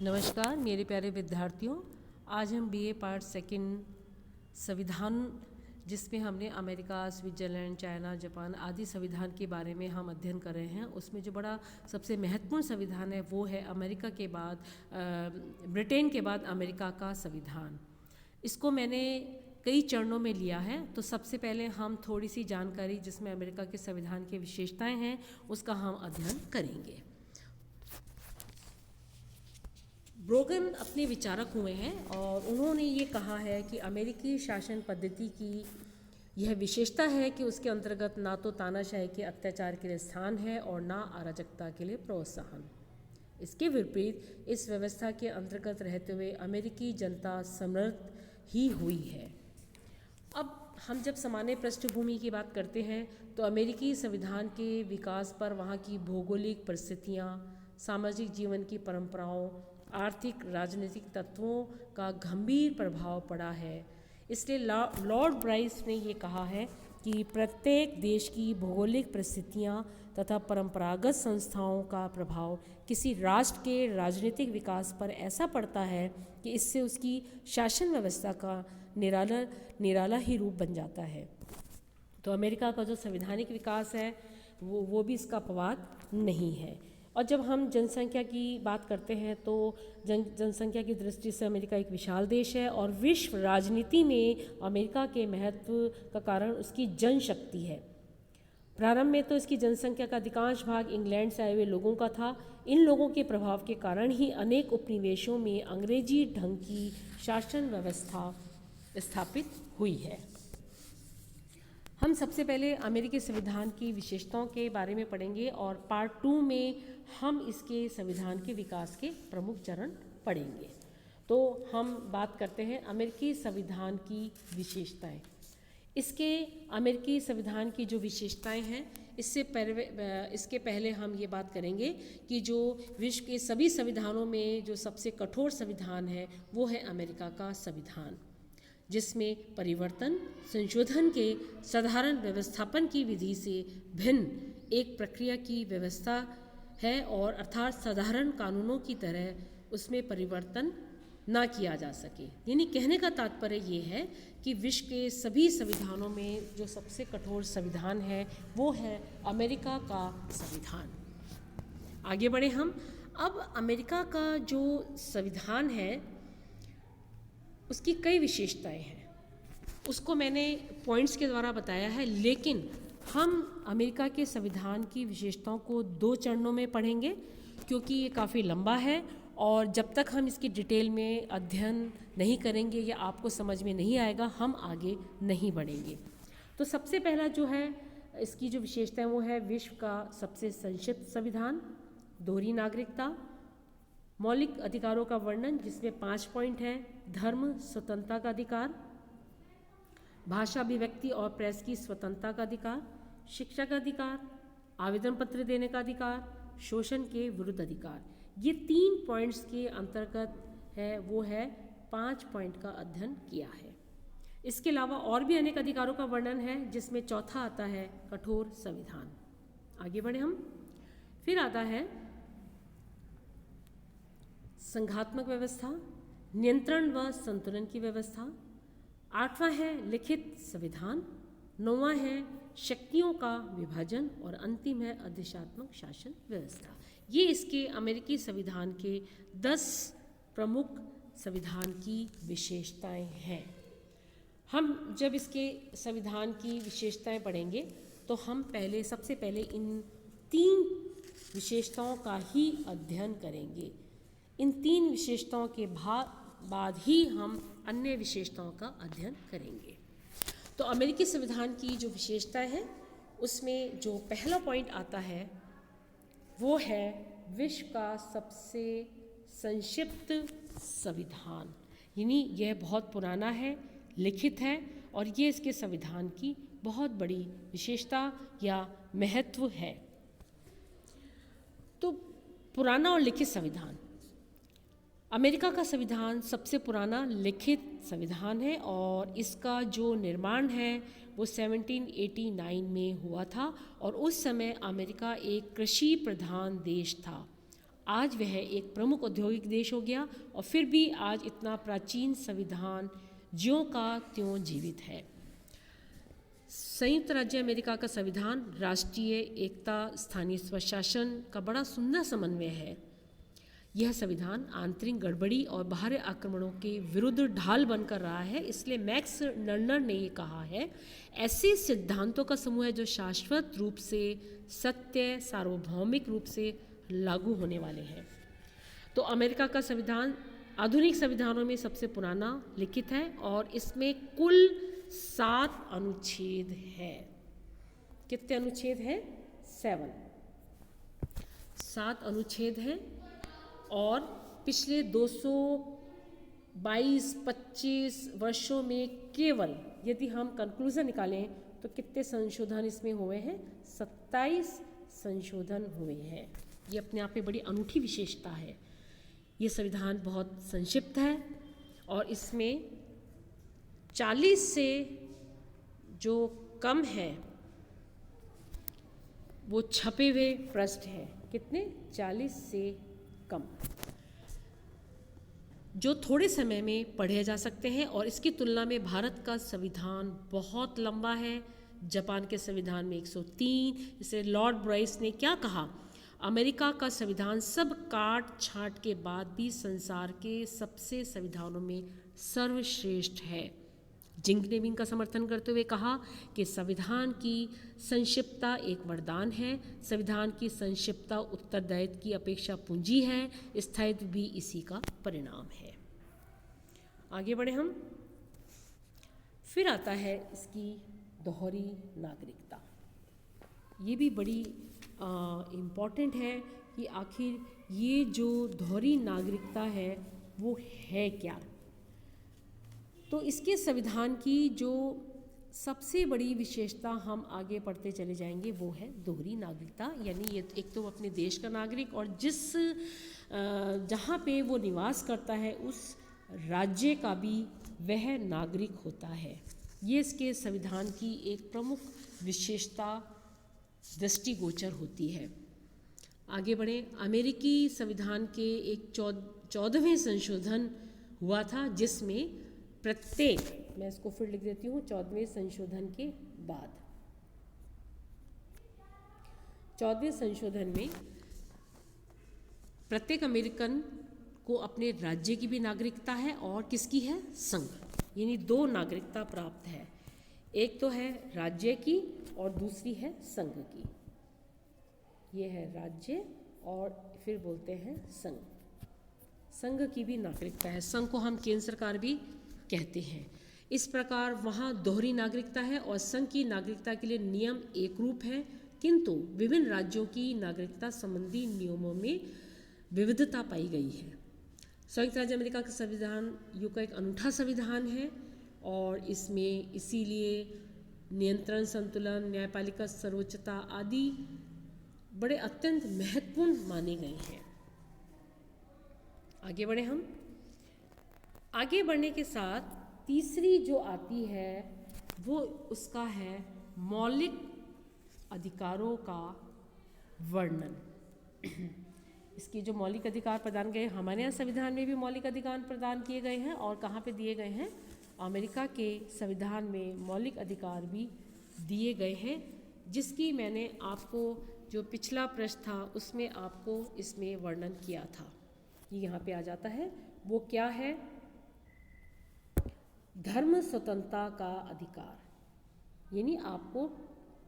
नमस्कार मेरे प्यारे विद्यार्थियों। आज हम बीए पार्ट सेकंड संविधान, जिसमें हमने अमेरिका, स्विट्ज़रलैंड, चाइना, जापान आदि संविधान के बारे में हम अध्ययन कर रहे हैं। उसमें जो बड़ा सबसे महत्वपूर्ण संविधान है वो है अमेरिका के बाद ब्रिटेन के बाद अमेरिका का संविधान। इसको मैंने कई चरणों में लिया है। तो सबसे पहले हम थोड़ी सी जानकारी जिसमें अमेरिका के संविधान की विशेषताएं हैं उसका हम अध्ययन करेंगे। ब्रोगन अपने विचारक हुए हैं और उन्होंने ये कहा है कि अमेरिकी शासन पद्धति की यह विशेषता है कि उसके अंतर्गत ना तो तानाशाही के अत्याचार के लिए स्थान है और ना अराजकता के लिए प्रोत्साहन। इसके विपरीत इस व्यवस्था के अंतर्गत रहते हुए अमेरिकी जनता समृद्ध ही हुई है। अब हम जब सामान्य पृष्ठभूमि की बात करते हैं तो अमेरिकी संविधान के विकास पर वहाँ की भौगोलिक परिस्थितियाँ, सामाजिक जीवन की परंपराओं, आर्थिक राजनीतिक तत्वों का गंभीर प्रभाव पड़ा है। इसलिए लॉर्ड ब्राइस ने ये कहा है कि प्रत्येक देश की भौगोलिक परिस्थितियाँ तथा परंपरागत संस्थाओं का प्रभाव किसी राष्ट्र के राजनीतिक विकास पर ऐसा पड़ता है कि इससे उसकी शासन व्यवस्था का निराला ही रूप बन जाता है। तो अमेरिका का जो संवैधानिक विकास है वो भी इसका अपवाद नहीं है। और जब हम जनसंख्या की बात करते हैं तो जनसंख्या की दृष्टि से अमेरिका एक विशाल देश है और विश्व राजनीति में अमेरिका के महत्व का कारण उसकी जनशक्ति है। प्रारंभ में तो इसकी जनसंख्या का अधिकांश भाग इंग्लैंड से आए हुए लोगों का था। इन लोगों के प्रभाव के कारण ही अनेक उपनिवेशों में अंग्रेजी ढंग की शासन व्यवस्था स्थापित हुई है। हम सबसे पहले अमेरिकी संविधान की विशेषताओं के बारे में पढ़ेंगे और पार्ट 2 में हम इसके संविधान के विकास के प्रमुख चरण पढ़ेंगे। तो हम बात करते हैं अमेरिकी संविधान की विशेषताएं। इसके अमेरिकी संविधान की जो विशेषताएं हैं इसके पहले हम ये बात करेंगे कि जो विश्व के सभी संविधानों में जो सबसे कठोर संविधान है वो है अमेरिका का संविधान, जिसमें परिवर्तन संशोधन के साधारण व्यवस्थापन की विधि से भिन्न एक प्रक्रिया की व्यवस्था है और अर्थात साधारण कानूनों की तरह उसमें परिवर्तन ना किया जा सके। यानी कहने का तात्पर्य ये है कि विश्व के सभी संविधानों में जो सबसे कठोर संविधान है वो है अमेरिका का संविधान। आगे बढ़े हम। अब अमेरिका का जो संविधान है उसकी कई विशेषताएं हैं, उसको मैंने पॉइंट्स के द्वारा बताया है, लेकिन हम अमेरिका के संविधान की विशेषताओं को 2 चरणों में पढ़ेंगे क्योंकि ये काफ़ी लंबा है और जब तक हम इसकी डिटेल में अध्ययन नहीं करेंगे या आपको समझ में नहीं आएगा हम आगे नहीं बढ़ेंगे। तो सबसे पहला जो है इसकी जो विशेषता है वो है विश्व का सबसे संक्षिप्त संविधान, दोहरी नागरिकता, मौलिक अधिकारों का वर्णन जिसमें 5 पॉइंट हैं, धर्म स्वतंत्रता का अधिकार, भाषा अभिव्यक्ति और प्रेस की स्वतंत्रता का अधिकार, शिक्षा का अधिकार, आवेदन पत्र देने का अधिकार, शोषण के विरुद्ध अधिकार। ये 3 पॉइंट्स के अंतर्गत है वो है 5 पॉइंट का अध्ययन किया है। इसके अलावा और भी अनेक अधिकारों का वर्णन है जिसमें चौथा आता है कठोर संविधान। आगे बढ़े हम। फिर आता है संघात्मक व्यवस्था, नियंत्रण व संतुलन की व्यवस्था, 8वां है लिखित संविधान, 9वां है शक्तियों का विभाजन और अंतिम है अधिशात्मक शासन व्यवस्था। ये इसके अमेरिकी संविधान के 10 प्रमुख संविधान की विशेषताएं हैं। हम जब इसके संविधान की विशेषताएं पढ़ेंगे तो हम सबसे पहले इन 3 विशेषताओं का ही अध्ययन करेंगे। इन 3 विशेषताओं के बाद ही हम अन्य विशेषताओं का अध्ययन करेंगे। तो अमेरिकी संविधान की जो विशेषताएं हैं उसमें जो पहला पॉइंट आता है वो है विश्व का सबसे संक्षिप्त संविधान। यानी यह बहुत पुराना है, लिखित है और ये इसके संविधान की बहुत बड़ी विशेषता या महत्व है। तो पुराना और लिखित संविधान, अमेरिका का संविधान सबसे पुराना लिखित संविधान है और इसका जो निर्माण है वो 1789 में हुआ था और उस समय अमेरिका एक कृषि प्रधान देश था। आज वह एक प्रमुख औद्योगिक देश हो गया और फिर भी आज इतना प्राचीन संविधान ज्यों का त्यों जीवित है। संयुक्त राज्य अमेरिका का संविधान राष्ट्रीय एकता, स्थानीय स्वशासन का बड़ा सुंदर समन्वय है। यह संविधान आंतरिक गड़बड़ी और बाहरी आक्रमणों के विरुद्ध ढाल बनकर रहा है। इसलिए मैक्स नर्नर ने ये कहा है, ऐसे सिद्धांतों का समूह है जो शाश्वत रूप से सत्य, सार्वभौमिक रूप से लागू होने वाले हैं। तो अमेरिका का संविधान आधुनिक संविधानों में सबसे पुराना लिखित है और इसमें कुल 7 अनुच्छेद है। कितने अनुच्छेद हैं? 7 अनुच्छेद हैं और पिछले 222-25 वर्षों में केवल यदि हम कंक्लूजन निकालें तो कितने संशोधन इसमें हुए हैं? 27 संशोधन हुए हैं। ये अपने आप में बड़ी अनूठी विशेषता है। ये संविधान बहुत संक्षिप्त है और इसमें 40 से जो कम है वो छपे हुए पृष्ठ है। कितने? 40 से कम, जो थोड़े समय में पढ़े जा सकते हैं। और इसकी तुलना में भारत का संविधान बहुत लंबा है। जापान के संविधान में 103। इसे लॉर्ड ब्राइस ने क्या कहा? अमेरिका का संविधान सब काट छांट के बाद भी संसार के सबसे संविधानों में सर्वश्रेष्ठ है। जिंग ने भी इनका समर्थन करते हुए कहा कि संविधान की संक्षिप्तता एक वरदान है। संविधान की संक्षिप्तता उत्तरदायित्व की अपेक्षा पूंजी है। स्थायित्व भी इसी का परिणाम है। आगे बढ़े हम। फिर आता है इसकी दोहरी नागरिकता। ये भी बड़ी इम्पॉर्टेंट है कि आखिर ये जो दोहरी नागरिकता है वो है क्या। तो इसके संविधान की जो सबसे बड़ी विशेषता हम आगे पढ़ते चले जाएंगे वो है दोहरी नागरिकता। यानी ये एक तो अपने देश का नागरिक और जिस जहाँ पे वो निवास करता है उस राज्य का भी वह नागरिक होता है। ये इसके संविधान की एक प्रमुख विशेषता दृष्टिगोचर होती है। आगे बढ़ें। अमेरिकी संविधान के एक 14वें संशोधन हुआ था जिसमें प्रत्येक, मैं इसको फिर लिख देती हूँ, 14वें संशोधन के बाद 14वें संशोधन में प्रत्येक अमेरिकन को अपने राज्य की भी नागरिकता है और किसकी है? संघ, यानी 2 नागरिकता प्राप्त है। एक तो है राज्य की और दूसरी है संघ की। ये है राज्य और फिर बोलते हैं संघ। संघ की भी नागरिकता है। संघ को हम केंद्र सरकार भी कहते हैं। इस प्रकार वहाँ दोहरी नागरिकता है और संघ की नागरिकता के लिए नियम एक रूप है, किंतु विभिन्न राज्यों की नागरिकता संबंधी नियमों में विविधता पाई गई है। संयुक्त राज्य अमेरिका का संविधान युग का एक अनूठा संविधान है और इसमें इसीलिए नियंत्रण संतुलन, न्यायपालिका सर्वोच्चता आदि बड़े अत्यंत महत्वपूर्ण माने गए हैं। आगे बढ़े हम। आगे बढ़ने के साथ तीसरी जो आती है वो उसका है मौलिक अधिकारों का वर्णन। इसके जो मौलिक अधिकार प्रदान गए, हमारे यहाँ संविधान में भी मौलिक अधिकार प्रदान किए गए हैं और कहाँ पे दिए गए हैं? अमेरिका के संविधान में मौलिक अधिकार भी दिए गए हैं, जिसकी मैंने आपको जो पिछला पृष्ठ था उसमें आपको इसमें वर्णन किया था। ये यहाँ पे आ जाता है। वो क्या है? धर्म स्वतंत्रता का अधिकार, यानी आपको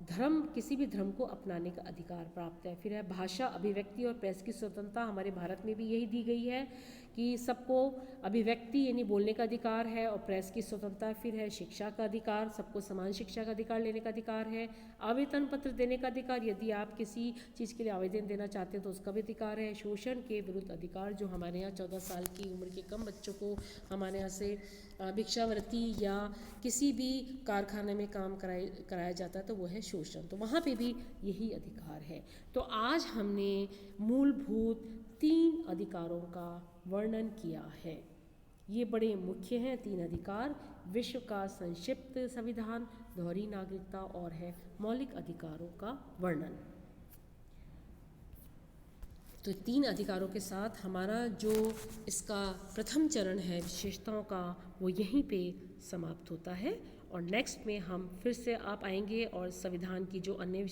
धर्म, किसी भी धर्म को अपनाने का अधिकार प्राप्त है। फिर है भाषा, अभिव्यक्ति और प्रेस की स्वतंत्रता। हमारे भारत में भी यही दी गई है कि सबको अभिव्यक्ति यानी बोलने का अधिकार है और प्रेस की स्वतंत्रता। फिर है शिक्षा का अधिकार, सबको समान शिक्षा का अधिकार लेने का अधिकार है। आवेदन पत्र देने का अधिकार, यदि आप किसी चीज़ के लिए आवेदन देना चाहते हैं तो उसका भी अधिकार है। शोषण के विरुद्ध अधिकार, जो हमारे यहाँ 14 साल की उम्र के कम बच्चों को हमारे यहाँ से भिक्षावृत्ति या किसी भी कारखाने में काम कराया जाता है तो वो है शोषण। तो वहाँ पे भी यही अधिकार है। तो आज हमने मूलभूत 3 अधिकारों का वर्णन किया है। ये बड़े मुख्य हैं 3 अधिकार: विश्व का संक्षिप्त संविधान, दोहरी नागरिकता और है मौलिक अधिकारों का वर्णन। तो 3 अधिकारों के साथ हमारा जो इसका प्रथम चरण है विशेषताओं का, वो यहीं पे समाप्त होता है। और नेक्स्ट में हम फिर से आप आएंगे और संविधान की जो अन्य